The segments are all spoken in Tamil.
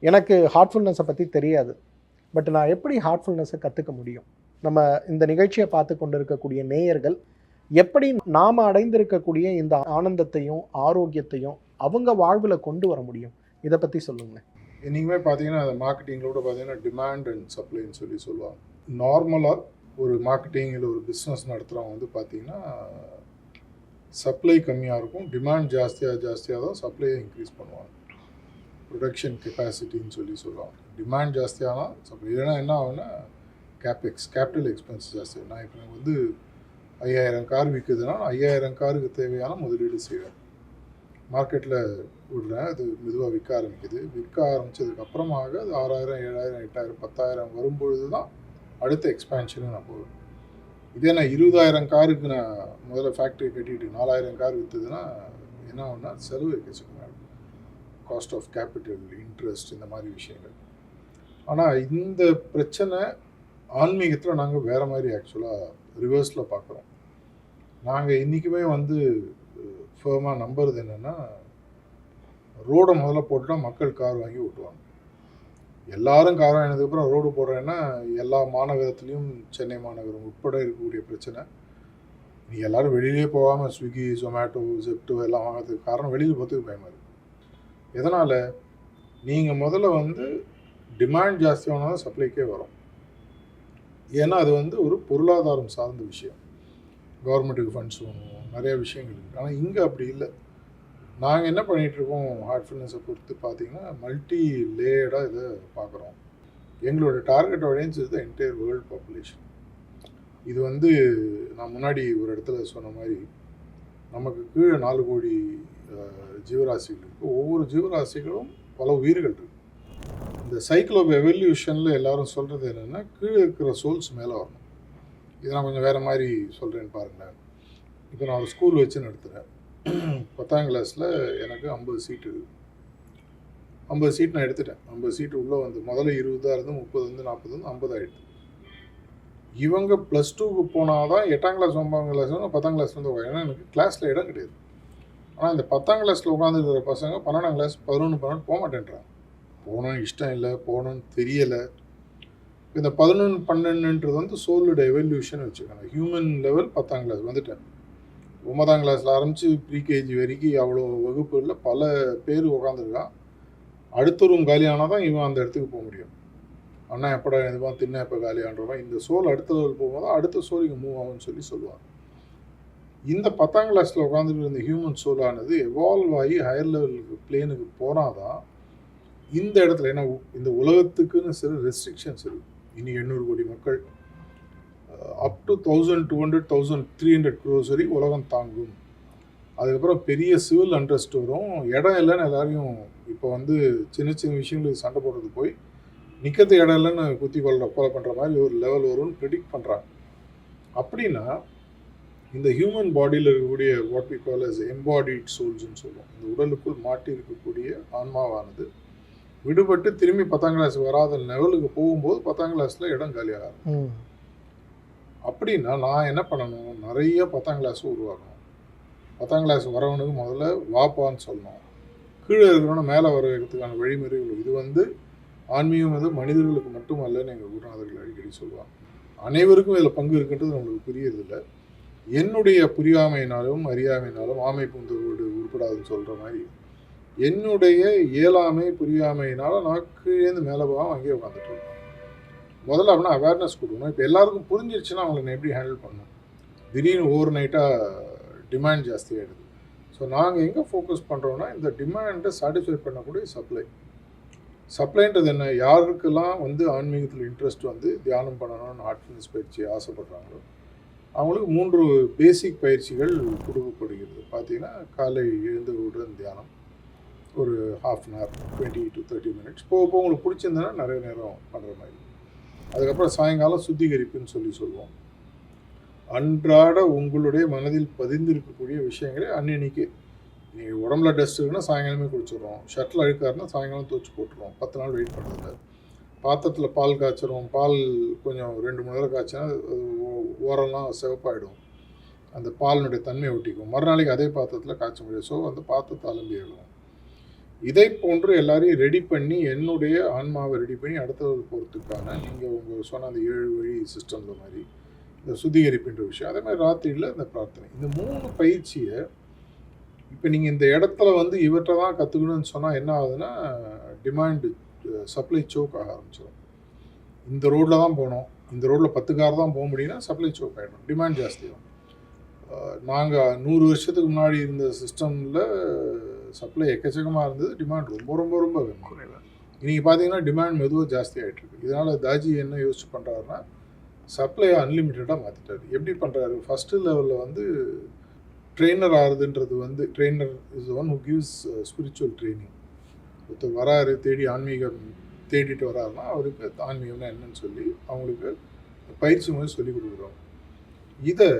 எனக்கு ஹார்ட்ஃபுல்னஸை பற்றி தெரியாது. பட் நான் எப்படி ஹார்ட்ஃபுல்னஸை கற்றுக்க முடியும்? நம்ம இந்த நிகழ்ச்சியை பார்த்து கொண்டு இருக்கக்கூடிய நேயர்கள் எப்படி நாம் அடைந்திருக்கக்கூடிய இந்த ஆனந்தத்தையும் ஆரோக்கியத்தையும் அவங்க வாழ்வில் கொண்டு வர முடியும்? இதை பற்றி சொல்லுங்களேன். என்றைக்குமே பார்த்தீங்கன்னா அந்த மார்க்கெட்டிங்கில் பார்த்தீங்கன்னா டிமாண்ட் அண்ட் சப்ளைன்னு சொல்லுவாங்க. நார்மலாக ஒரு மார்க்கெட்டிங் இல்லை ஒரு பிஸ்னஸ் நடத்துகிறவங்க வந்து பார்த்தீங்கன்னா சப்ளை கம்மியாக இருக்கும், டிமாண்ட் ஜாஸ்தியாக தான் சப்ளையை இன்க்ரீஸ் பண்ணுவாங்க. ப்ரொடக்ஷன் கெப்பாசிட்டின்னு சொல்லுவாங்க. டிமாண்ட் ஜாஸ்தியானால் சப்ளை, இல்லைன்னா என்ன ஆகுன்னா கேபிட்டல் எக்ஸ்பென்ஸ் ஜாஸ்தி. நான் இப்போ எனக்கு வந்து 5000 கார் விற்குதுன்னா 5000 காருக்கு தேவையான முதலீடு செய்வேன். மார்க்கெட்டில் விடுறேன், அது மெதுவாக விற்க ஆரம்பிக்குது. விற்க ஆரம்பித்ததுக்கப்புறமாக அது 6000, 7000, 8000, 10000 வரும்பொழுது தான் அடுத்த எக்ஸ்பேன்ஷனும் நான் போவேன். இதே நான் 20000 காருக்கு நான் முதல்ல ஃபேக்ட்ரி கட்டிட்டு 4000 கார் விற்றுதுன்னா என்ன ஆகுன்னா செலவு எக்கச்சக்கமாக, காஸ்ட் ஆஃப் கேபிட்டல், இன்ட்ரெஸ்ட், இந்த மாதிரி விஷயங்கள். ஆனால் இந்த பிரச்சனை ஆன்மீகத்தில் நாங்கள் வேறு மாதிரி ஆக்சுவலாக ரிவர்ஸில் பார்க்குறோம். நாங்கள் இன்றைக்குமே வந்து ஃபேமாக நம்புறது என்னென்னா, ரோடை முதல்ல போட்டுட்டா மக்கள் கார் வாங்கி ஓட்டுவாங்க. எல்லாரும் கார் வாங்கினதுக்கப்புறம் ரோடு போடுறேன்னா எல்லா மாநகரத்துலேயும் சென்னை மாநகரம் உட்பட இருக்கக்கூடிய பிரச்சனை. நீ எல்லோரும் வெளியிலே போகாமல் ஸ்விக்கி, ஜொமேட்டோ, ஜெப்டோ எல்லாம் வாங்கிறதுக்கு காரணம் வெளியில் போகிறதுக்கு பயமாக இருக்குது. எதனால்? நீங்கள் முதல்ல வந்து டிமாண்ட் ஜாஸ்தியானால் தான் சப்ளைக்கே வரும். ஏன்னா அது வந்து ஒரு பொருளாதாரம் சார்ந்த விஷயம். கவர்மெண்ட்டுக்கு ஃபண்ட்ஸ் வேணும், நிறைய விஷயங்கள் இருக்குது. ஆனால் இங்கே அப்படி இல்லை. நாங்கள் என்ன பண்ணிகிட்ருக்கோம், ஹார்ட்ஃபுல்னஸை பொறுத்து பார்த்தீங்கன்னா மல்டி லேயர்டாக இதை பார்க்குறோம். எங்களோட target audience is the entire world population. இது வந்து நான் முன்னாடி ஒரு இடத்துல சொன்ன மாதிரி நமக்கு கீழே 4 கோடி ஜீவராசிகள் இருக்குது. ஒவ்வொரு ஜீவராசிகளும் பல உயிர்கள் இருக்குது. இந்த சைக்கிள் ஆஃப் எவல்யூஷனில் எல்லாரும் சொல்கிறது என்னென்னா, கீழே இருக்கிற சோல்ஸ் மேலே வரணும். இதை நான் கொஞ்சம் வேறு மாதிரி சொல்கிறேன்னு பாருங்களேன். இப்போ நான் ஒரு ஸ்கூல் வச்சு நடத்துகிறேன். 10ஆம் கிளாஸில் எனக்கு 50 சீட்டு இருக்குது. 50 சீட் நான் எடுத்துட்டேன். 50 சீட்டு உள்ளே வந்து முதல்ல 20 இருந்து 30 வந்து 40 வந்து 50 ஆகிடுது. இவங்க +2க்கு போனால் தான் 8ஆம் கிளாஸ் 9ஆம் கிளாஸ் 10ஆம் கிளாஸ் வந்து, ஏன்னா எனக்கு கிளாஸில் இடம் கிடையாது. ஆனால் இந்த 10ஆம் கிளாஸில் உட்காந்துருக்கிற பசங்க 12ஆம் கிளாஸ் 11, 12 போக மாட்டேன்றாங்க. போகணும்னு இஷ்டம் இல்லை, போகணுன்னு தெரியலை. இந்த 11, 12ன்றது வந்து சோலோட எவல்யூஷன் வச்சுக்கோங்க. ஹியூமன் லெவல் 10ஆம் கிளாஸ் வந்துட்டேன். 9ஆம் கிளாஸில் ஆரம்பித்து ப்ரீகேஜி வரைக்கும் அவ்வளோ வகுப்புகளில் பல பேர் உட்காந்துருக்கான். அடுத்த ரூம் காலியானால் தான் இவன் அந்த இடத்துக்கு போக முடியும். அண்ணா எப்படா இதுவான் தின்ன எப்போ காலியான்றவன் இந்த சோல் அடுத்த லெவல் போகும்போது அடுத்த சோல் இங்கே மூவ் ஆகும்னு சொல்லுவாங்க. இந்த 10ஆம் கிளாஸில் உட்காந்துட்டு இந்த ஹியூமன் சோலானது எவால்வ் ஆகி ஹையர் லெவலுக்கு பிளேனுக்கு போனால் தான் இந்த இடத்துல, ஏன்னா இந்த உலகத்துக்குன்னு சில ரெஸ்ட்ரிக்ஷன்ஸ் இருக்குது. இன்னைக்கு 800 கோடி மக்கள், அப் டு 1200, 1300 crores வரை உலகம் தாங்கும். அதுக்கப்புறம் பெரிய சிவில் அண்ட்ரஸ்ட் வரும். இடம் இல்லைன்னு எல்லாரையும் இப்போ வந்து சின்ன சின்ன விஷயங்களுக்கு சண்டை போடுறது போய் நிற்கிறது இடம் இல்லைன்னு குத்தி கொலை பண்ணுற மாதிரி ஒரு லெவல் வரும்னு ப்ரெடிக்ட் பண்ணுறாங்க. அப்படின்னா இந்த ஹியூமன் பாடியில் இருக்கக்கூடிய what we call as embodied சோல்ஸ்ன்னு சொல்லுவோம். இந்த உடலுக்குள் மாட்டி இருக்கக்கூடிய ஆன்மாவானது விடுபட்டு திரும்பி 10ஆம் கிளாஸ் வராத லெவலுக்கு போகும்போது 10ஆம் கிளாஸில் இடம் காலியாகும். அப்படின்னா நான் என்ன பண்ணணும், நிறைய 10ஆம் கிளாஸ் உருவாக்கணும். 10ஆம் கிளாஸ் வரவனுக்கு முதல்ல வாப்பான்னு சொல்லணும். கீழே இருக்கிறவன மேலே வர வைக்கிறதுக்கான வழிமுறைகள். இது வந்து ஆன்மீகம் வந்து மனிதர்களுக்கு மட்டும் அல்லன்னு எங்கள் குருநாதர்கள் அடிக்கடி சொல்லுவாங்க. அனைவருக்கும் இதில் பங்கு இருக்குன்றது நம்மளுக்கு புரியறதில்லை. என்னுடைய புரியாமையினாலும் அறியாமையினாலும் ஆமை பூந்தோடு உருப்படாதுன்னு சொல்கிற மாதிரி என்னுடைய இயலாமை புரியாமையினால நான் கீழேருந்து மேலே போகாமல் அங்கேயே உட்காந்துட்டு இருக்கேன். முதல்ல அப்படின்னா அவேர்னஸ் கொடுக்கணும். இப்போ எல்லாருக்கும் புரிஞ்சிருச்சுன்னா அவங்களை நான் எப்படி ஹேண்டில் பண்ணணும். திடீர்னு ஓவர் நைட்டாக டிமாண்ட் ஜாஸ்தி ஆகிடுது. ஸோ நாங்கள் எங்கே ஃபோக்கஸ் பண்ணுறோன்னா இந்த டிமாண்டை சாட்டிஸ்ஃபை பண்ணக்கூடிய சப்ளைன்றது என்ன, யாருக்கெல்லாம் வந்து ஆன்மீகத்தில் இன்ட்ரெஸ்ட் வந்து தியானம் பண்ணணும்னு ஹார்ட்ஃபுல்னஸ் பயிற்சி ஆசைப்படுறாங்களோ அவங்களுக்கு 3 பேசிக் பயிற்சிகள் கொடுக்கப்படுகிறது. பார்த்தீங்கன்னா காலை எழுந்தவுடன் தியானம் ஒரு 1/2 அன் ஹவர், 20 to 30 minutes. போக உங்களுக்கு பிடிச்சிருந்ததுன்னா நிறைய நேரம் பண்ணுற மாதிரி. அதுக்கப்புறம் சாயங்காலம் சுத்திகரிப்புன்னு சொல்லுவோம். அன்றாட உங்களுடைய மனதில் பதிந்திருக்கக்கூடிய விஷயங்களை அன்னைக்கு நீங்கள் உடம்புல டஸ்ட் இருக்குன்னா சாயங்காலமே குடிச்சிடுறோம். ஷர்ட்டில் அழுக்காருன்னா சாயங்காலம் துவச்சி போட்டுருவோம். 10 நாள் வெயிட் பண்ணுறதில்ல. பாத்திரத்தில் பால் காய்ச்சிரும். பால் கொஞ்சம் 2-3 தடவை காய்ச்சினா ஓரெல்லாம் சிவப்பாயிடும். அந்த பாலினுடைய தன்மை ஒட்டிக்கும். மறுநாளைக்கு அதே பாத்திரத்தில் காய்ச்ச முடியும். ஸோ அந்த பாத்திரத்தை அலம்பி எழுதுவோம். இதை போன்று எல்லாரையும் ரெடி பண்ணி என்னுடைய ஆன்மாவை ரெடி பண்ணி அடுத்தது போகிறதுக்கான நீங்கள் உங்கள் சொன்ன அந்த 7 வழி சிஸ்டம் மாதிரி இந்த சுத்திகரிப்புன்ற விஷயம், அதே மாதிரி ராத்திரியில் இந்த பிரார்த்தனை, இந்த 3 பயிற்சியை இப்போ நீங்கள் இந்த இடத்துல வந்து இவற்றை தான் கற்றுக்கணும்னு சொன்னால் என்ன ஆகுதுன்னா டிமாண்டு சப்ளை சோக் ஆக ஆரம்பிச்சிடும். இந்த ரோட்டில் தான் போகணும், இந்த ரோட்டில் 10 கார் தான் போக முடியும்னா சப்ளை சோக் ஆகிடும், டிமாண்ட் ஜாஸ்தி ஆகும். நாங்கள் 100 வருஷத்துக்கு முன்னாடி இருந்த சிஸ்டமில் சப்ளை எக்கச்சக்கமாக இருந்தது, டிமாண்ட் ரொம்ப ரொம்ப ரொம்ப வேணும். இன்றைக்கி பார்த்தீங்கன்னா டிமாண்ட் மெதுவாக ஜாஸ்தி ஆகிட்டு இருக்கு. இதனால் தாஜி என்ன யோசிச்சு பண்ணுறாருன்னா சப்ளையை அன்லிமிட்டடாக மாற்றிட்டார். எப்படி பண்ணுறாரு? ஃபஸ்ட்டு லெவலில் வந்து ட்ரெயினர் ஆகுதுன்றது வந்து trainer is one who gives spiritual training. ஒருத்தர் வராரு தேடி ஆன்மீகம் தேடிட்டு வராருன்னா அவருக்கு ஆன்மீகம்னா என்னன்னு சொல்லி அவங்களுக்கு பயிற்சி முறை சொல்லி கொடுக்குறோம். இதை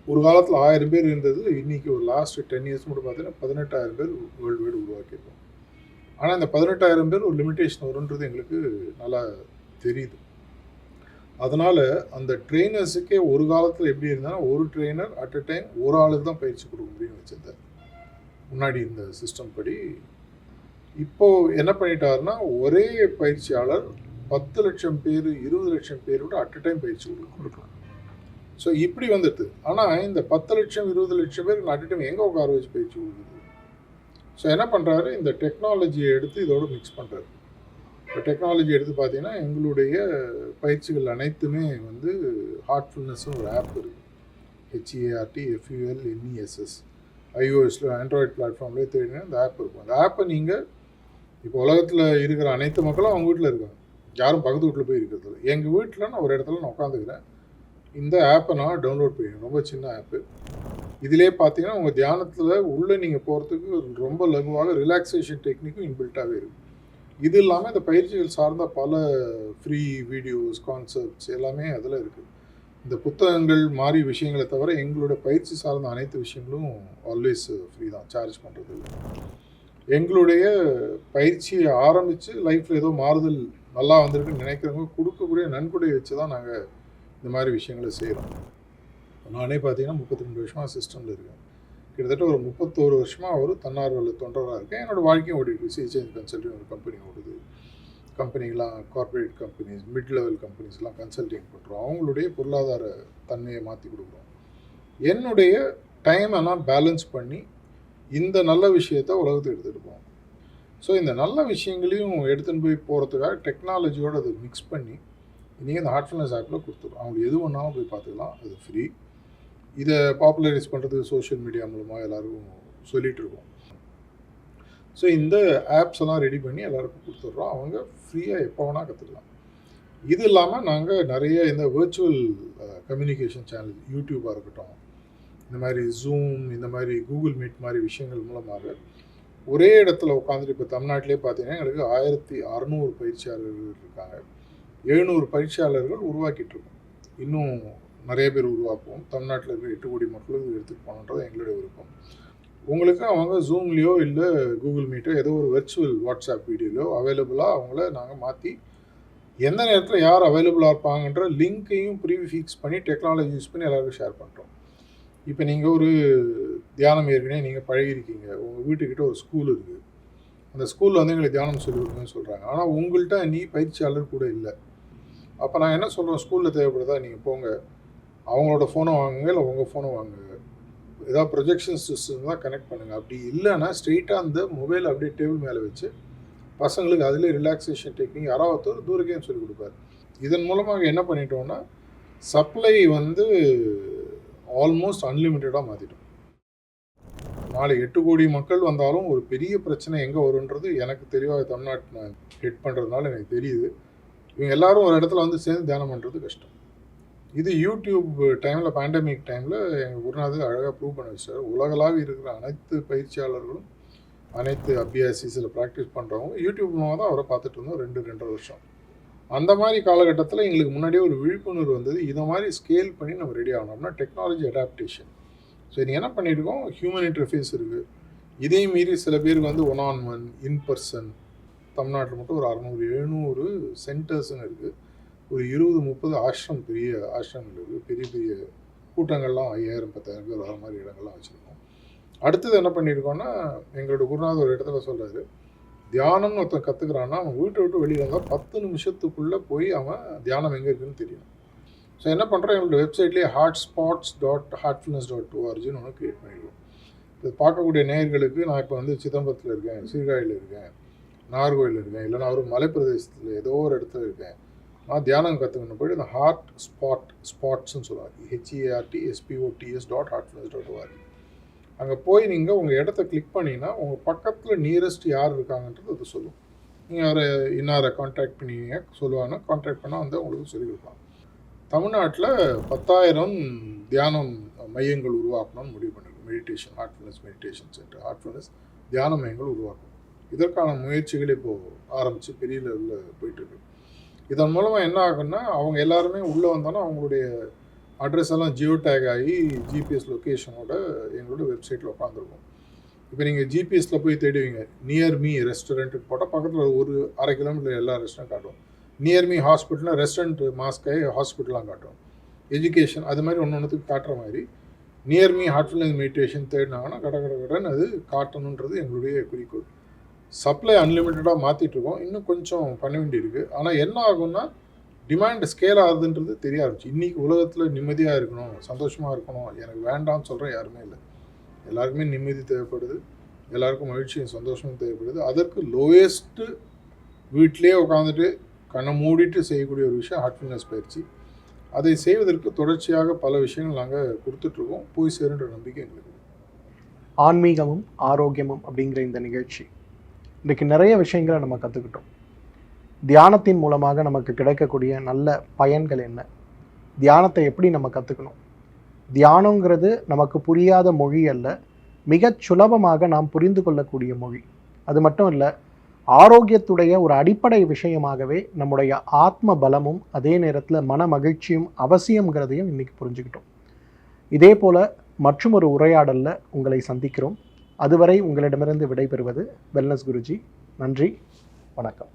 ஒரு காலத்தில் 1000 பேர் இருந்தது, இன்றைக்கி ஒரு லாஸ்ட் 10 இயர்ஸ் மட்டும் பார்த்தீங்கன்னா 18,000 பேர் வேர்ல்டு வைடு உருவாக்கியிருக்கோம். ஆனால் இந்த 18,000 பேர் ஒரு லிமிட்டேஷன் வருன்றது எங்களுக்கு நல்லா தெரியுது. அதனால் அந்த ட்ரெயினர்ஸுக்கே ஒரு காலத்தில் எப்படி இருந்தால் ஒரு ட்ரெயினர் அட் அ டைம் ஒரு ஆளுக்கு தான் பயிற்சி கொடுக்க முடியும்னு வச்சுருந்தார் முன்னாடி இருந்த சிஸ்டம் படி. இப்போது என்ன பண்ணிட்டாருன்னா ஒரே பயிற்சியாளர் 10 லட்சம் பேர் 20 லட்சம் பேர் விட அட் அ டைம் பயிற்சி கொடுக்கலாம். ஸோ இப்படி வந்துடுது. ஆனால் இந்த 10 லட்சம் 20 லட்சம் பேர் அட் அ டைம் எங்கே உட்கார வச்சு பயிற்சி கொடுக்குது? ஸோ என்ன பண்ணுறாரு, இந்த டெக்னாலஜியை எடுத்து இதோடு மிக்ஸ் பண்ணுறாரு. இப்போ டெக்னாலஜி எடுத்து பார்த்தீங்கன்னா எங்களுடைய பயிற்சிகள் அனைத்துமே வந்து ஹார்ட்ஃபுல்னஸ்னு ஒரு ஆப் இருக்குது, HEARTFULNESS. iOSல ஆண்ட்ராய்டு பிளாட்ஃபார்ம்லேயே தேடினா இந்த ஆப் இருக்கும். அந்த ஆப்பை நீங்கள் இப்போ உலகத்தில் இருக்கிற அனைத்து மக்களும் அவங்க வீட்டில் இருக்காங்க, யாரும் பக்கத்து வீட்டில் போய் இருக்கிறது இல்லை. எங்கள் வீட்டில் நான் ஒரு இடத்துல நான் உட்காந்துக்கிறேன், இந்த ஆப்பை நான் டவுன்லோட் பண்ணிக்கிறேன். ரொம்ப சின்ன ஆப்பு. இதிலே பார்த்தீங்கன்னா உங்கள் தியானத்தில் உள்ளே நீங்கள் போகிறதுக்கு ரொம்ப லகுவாக ரிலாக்ஸேஷன் டெக்னிக்கும் இன்பில்ட்டாகவே இருக்குது. இது இல்லாமல் இந்த பயிற்சிகள் சார்ந்த பல ஃப்ரீ வீடியோஸ் கான்செப்ட்ஸ் எல்லாமே அதில் இருக்குது. இந்த புத்தகங்கள் மாதிரி விஷயங்களை தவிர எங்களோட பயிற்சி சார்ந்த அனைத்து விஷயங்களும் ஆல்வேஸ் ஃப்ரீ தான், சார்ஜ் பண்ணுறது இல்லை. எங்களுடைய பயிற்சியை ஆரம்பித்து லைஃப்பில் ஏதோ மாறுதல் நல்லா வந்திருக்குன்னு நினைக்கிறவங்க கொடுக்கக்கூடிய நன்கொடையை வச்சு தான் நாங்கள் இந்த மாதிரி விஷயங்களை செய்கிறோம். நானே பார்த்தீங்கன்னா 32 வருஷமாக சிஸ்டமில் இருக்கேன். கிட்டத்தட்ட ஒரு 31 வருஷமாக ஒரு தன்னார்வல தொண்டராக இருக்கேன். என்னோடய வாழ்க்கையும் ஓடிட்டு சிஹெச்ஐ கன்சல்டிங் ஒரு கம்பெனி ஓடுது. கம்பெனிலாம் கார்ப்பரேட் கம்பெனிஸ், மிட் லெவல் கம்பெனிஸ்லாம் கன்சல்டிங் பண்ணுறோம். அவங்களுடைய பொருளாதார தன்மையை மாற்றி கொடுக்குறோம். என்னுடைய டைமெல்லாம் பேலன்ஸ் பண்ணி இந்த நல்ல விஷயத்தை உலகத்துக்கு எடுத்துகிட்டு போவோம். ஸோ இந்த நல்ல விஷயங்களையும் எடுத்துகிட்டு போய் போகிறதுக்காக டெக்னாலஜியோடு அதை மிக்ஸ் பண்ணி நீங்கள் இந்த ஹார்ட்ஃபுல்னஸ் ஆப்பில் கொடுத்துருவோம். அவங்களுக்கு எது ஒன்றாலும் போய் பார்த்துக்கலாம், அது ஃப்ரீ. இதை பாப்புலரைஸ் பண்ணுறதுக்கு சோஷியல் மீடியா மூலமாக எல்லோரும் சொல்லிகிட்டு இருக்கோம். ஸோ இந்த ஆப்ஸ் எல்லாம் ரெடி பண்ணி எல்லாருக்கும் கொடுத்துட்றோம். அவங்க ஃப்ரீயாக எப்போ வேணால் கற்றுக்கலாம். இது இல்லாமல் நாங்கள் நிறைய இந்த வர்ச்சுவல் கம்யூனிகேஷன் சேனல், யூடியூப்பாக இருக்கட்டும், இந்த மாதிரி ஜூம், இந்த மாதிரி கூகுள் மீட் மாதிரி விஷயங்கள் மூலமாக ஒரே இடத்துல உட்காந்துட்டு இப்போ தமிழ்நாட்டிலே பார்த்தீங்கன்னா எங்களுக்கு 1600 பயிற்சியாளர்கள் இருக்காங்க. 700 பயிற்சியாளர்கள் உருவாக்கிட்டு இருக்கோம். இன்னும் நிறைய பேர் உருவாக்குவோம். தமிழ்நாட்டில் இருக்கிற 8 கோடி மக்களுக்கு எடுத்துகிட்டு போகணுன்றது எங்களுடைய விருப்பம். உங்களுக்கு அவங்க ஜூம்லேயோ இல்லை கூகுள் மீட்டோ ஏதோ ஒரு வெர்ச்சுவல் வாட்ஸ்அப் வீடியோலையோ அவைலபிளாக அவங்கள நாங்கள் மாற்றி எந்த நேரத்தில் யார் அவைலபிளாக இருப்பாங்கன்ற லிங்க்கையும் ப்ரீஃபிக்ஸ் பண்ணி டெக்னாலஜி யூஸ் பண்ணி எல்லாருக்கும் ஷேர் பண்ணுறோம். இப்போ நீங்கள் ஒரு தியானம் ஏற்கனவே நீங்கள் பழகிருக்கீங்க, உங்கள் வீட்டுக்கிட்ட ஒரு ஸ்கூல் இருக்குது, அந்த ஸ்கூலில் வந்து எங்களுக்கு தியானம் சொல்லி கொடுங்கன்னு சொல்கிறாங்க. ஆனால் உங்கள்கிட்ட நீ பயிற்சியாளர் கூட இல்லை. அப்போ நான் என்ன சொல்கிறேன், ஸ்கூலில் தேவைப்படுதா நீங்கள் போங்க, அவங்களோட ஃபோனை வாங்குங்க, இல்லை உங்கள் ஃபோனை வாங்குங்க, ஏதாவது ப்ரொஜெக்ஷன் சிஸ்டம் தான் கனெக்ட் பண்ணுங்கள். அப்படி இல்லைன்னா ஸ்ட்ரெயிட்டாக அந்த மொபைல் அப்படியே டேபிள் மேலே வச்சு பசங்களுக்கு அதிலே ரிலாக்ஸேஷன் டெக்னிக் யாராவது ஒரு தூரக்கையும் சொல்லிக் கொடுப்பாரு. இதன் மூலமாக என்ன பண்ணிட்டோம்னா சப்ளை வந்து ஆல்மோஸ்ட் அன்லிமிட்டடாக மாற்றிட்டோம். நாளை 8 கோடி மக்கள் வந்தாலும் ஒரு பெரிய பிரச்சனை எங்கே வருன்றது எனக்கு தெரியாத, தமிழ்நாட்டில் நான் ஹெட் பண்ணுறதுனால எனக்கு தெரியுது. இவங்க எல்லாரும் ஒரு இடத்துல வந்து சேர்ந்து தியானம் பண்ணுறது கஷ்டம். இது யூடியூப் டைமில், பேண்டமிக் டைமில் எங்கள் குருநாதர் அழகாக ப்ரூவ் பண்ண வச்சார். உலகளாக இருக்கிற அனைத்து பயிற்சியாளர்களும், அனைத்து அபியாசிஸில் ப்ராக்டிஸ் பண்ணுறவங்க யூடியூப் மூலமாக தான் அவரை பார்த்துட்டு இருந்தோம் 2-2.5 வருஷம். அந்த மாதிரி காலகட்டத்தில் எங்களுக்கு முன்னாடியே ஒரு விழிப்புணர்வு வந்தது. இதை மாதிரி ஸ்கேல் பண்ணி நம்ம ரெடி ஆகணும்னா டெக்னாலஜி அடாப்டேஷன். ஸோ இது என்ன பண்ணியிருக்கோம், ஹியூமன் இன்டர்ஃபேஸ் இருக்குது. இதே மீறி சில பேருக்கு வந்து 1-on-1 இன்பர்சன், தமிழ்நாட்டில் மட்டும் ஒரு 600-700 சென்டர்ஸ்ன்னு இருக்குது. ஒரு 20-30 ஆஷ்ரம், பெரிய ஆஷ்ரமங்கள் இருக்குது. பெரிய பெரிய கூட்டங்கள்லாம் 5000-10,000 பேர் வர மாதிரி இடங்கள்லாம் வச்சுருக்கோம். அடுத்தது என்ன பண்ணியிருக்கோன்னா, எங்களோட குருநாதர் ஒரு இடத்துல சொல்றாரு, தியானம்னு ஒருத்தன் கற்றுக்கிறான்னா அவன் வீட்டை விட்டு வெளியில் வந்தால் 10 நிமிஷத்துக்குள்ளே போய் அவன் தியானம் எங்கே இருக்குன்னு தெரியும். ஸோ என்ன பண்ணுறோம், எங்களோட வெப்சைட்லேயே heartspots.heartfulness.orgன்னு ஒன்று க்ரியேட் பண்ணிடுவோம். இது பார்க்கக்கூடிய நேயர்களுக்கு நான் இப்போ வந்து சிதம்பரத்தில் இருக்கேன், சீர்காழியில் இருக்கேன், நாகர்கோவில் இருக்கேன், இல்லைனா ஒரு மலைப்பிரதேசத்தில் ஏதோ ஒரு இடத்துல இருக்கேன், நான் தியானம் கற்றுக்கணும் போய்ட்டு இந்த ஸ்பாட்ஸ்ன்னு சொல்லுவாங்க, HERTSPOTS.heartfulness.org. அங்கே போய் நீங்கள் உங்கள் இடத்த கிளிக் பண்ணிங்கன்னா உங்கள் பக்கத்தில் நியரஸ்ட் யார் இருக்காங்கன்றது அது சொல்லும். நீங்கள் அவரை இன்னாரை கான்டாக்ட் பண்ணிங்க சொல்லுவாங்கன்னா கான்டாக்ட் பண்ணால் வந்து உங்களுக்கு சொல்லிக் கொடுப்பாங்க. தமிழ்நாட்டில் 10,000 தியானம் மையங்கள் உருவாக்கணும்னு முடிவு பண்ணிருக்கோம். Meditation, Heartfulness meditation centre, Heartfulness தியான மையங்கள் உருவாக்கணும். இதற்கான முயற்சிகள் இப்போது ஆரம்பித்து பெரிய லெவலில் போயிட்டுருக்கு. இதன் மூலமாக என்ன ஆகுன்னா, அவங்க எல்லாருமே உள்ளே வந்தோன்னா அவங்களுடைய அட்ரஸ் எல்லாம் ஜியோ டேக் ஆகி ஜிபிஎஸ் லொக்கேஷனோட எங்களோட வெப்சைட்டில் உட்காந்துருக்கும். இப்போ நீங்கள் ஜிபிஎஸ்சில் போய் தேடுவீங்க, நியர் மீ ரெஸ்டாரண்ட்டுக்கு போட்டால் பக்கத்தில் ஒரு 1/2 கிலோமீட்டர் எல்லா ரெஸ்டாரண்ட் காட்டும். நியர் மீ ஹாஸ்பிட்டல்னா ரெஸ்டாரண்ட் மாஸ்கை ஹாஸ்பிட்டலாம் காட்டும். எஜுகேஷன் அது மாதிரி ஒன்றுத்துக்கு காட்டுற மாதிரி நியர் மீ ஹார்ட்ஃபுல்னஸ் மெடிடேஷன் தேடினாங்கன்னா கடன் அது காட்டணுன்றது எங்களுடைய குறிக்கோள். சப்ளை அன்லிமிட்டடாக மாற்றிட்டுருக்கோம். இன்னும் கொஞ்சம் பண்ண வேண்டியிருக்கு. ஆனால் என்ன ஆகும்னா, டிமாண்ட் ஸ்கேல் ஆகுதுன்றது தெரிய ஆரம்பிச்சு. இன்றைக்கி உலகத்தில் நிம்மதியாக இருக்கணும், சந்தோஷமாக இருக்கணும், எனக்கு வேண்டாம்னு சொல்கிற யாருமே இல்லை. எல்லாருக்குமே நிம்மதி தேவைப்படுது, எல்லாருக்கும் மகிழ்ச்சியும் சந்தோஷமும் தேவைப்படுது. அதற்கு லோயஸ்ட்டு வீட்டிலே உட்காந்துட்டு கண்ணை மூடிட்டு செய்யக்கூடிய ஒரு விஷயம் ஹார்ட்ஃபுல்னஸ் பயிற்சி. அதை செய்வதற்கு தொடர்ச்சியாக பல விஷயங்கள் நாங்கள் கொடுத்துட்ருக்கோம். போய் சேருன்ற நம்பிக்கை எங்களுக்கு. ஆன்மீகமும் ஆரோக்கியமும் அப்படிங்கிற இந்த நிகழ்ச்சி இன்றைக்கு நிறைய விஷயங்களை நம்ம கற்றுக்கிட்டோம். தியானத்தின் மூலமாக நமக்கு கிடைக்கக்கூடிய நல்ல பயன்கள் என்ன, தியானத்தை எப்படி நம்ம கற்றுக்கணும், தியானங்கிறது நமக்கு புரியாத மொழி அல்ல, மிகச் சுலபமாக நாம் புரிந்து கொள்ளக்கூடிய மொழி. அது மட்டும் இல்லை, ஆரோக்கியத்துடைய ஒரு அடிப்படை விஷயமாகவே நம்முடைய ஆத்ம பலமும் அதே நேரத்தில் மன மகிழ்ச்சியும் அவசியங்கிறதையும் இன்றைக்கி புரிஞ்சுக்கிட்டோம். இதே போல் மற்றும் ஒரு உரையாடலில் உங்களை சந்திக்கிறோம். அதுவரை உங்களிடமிருந்து விடைபெறுவது வெல்னஸ் குருஜி. நன்றி, வணக்கம்.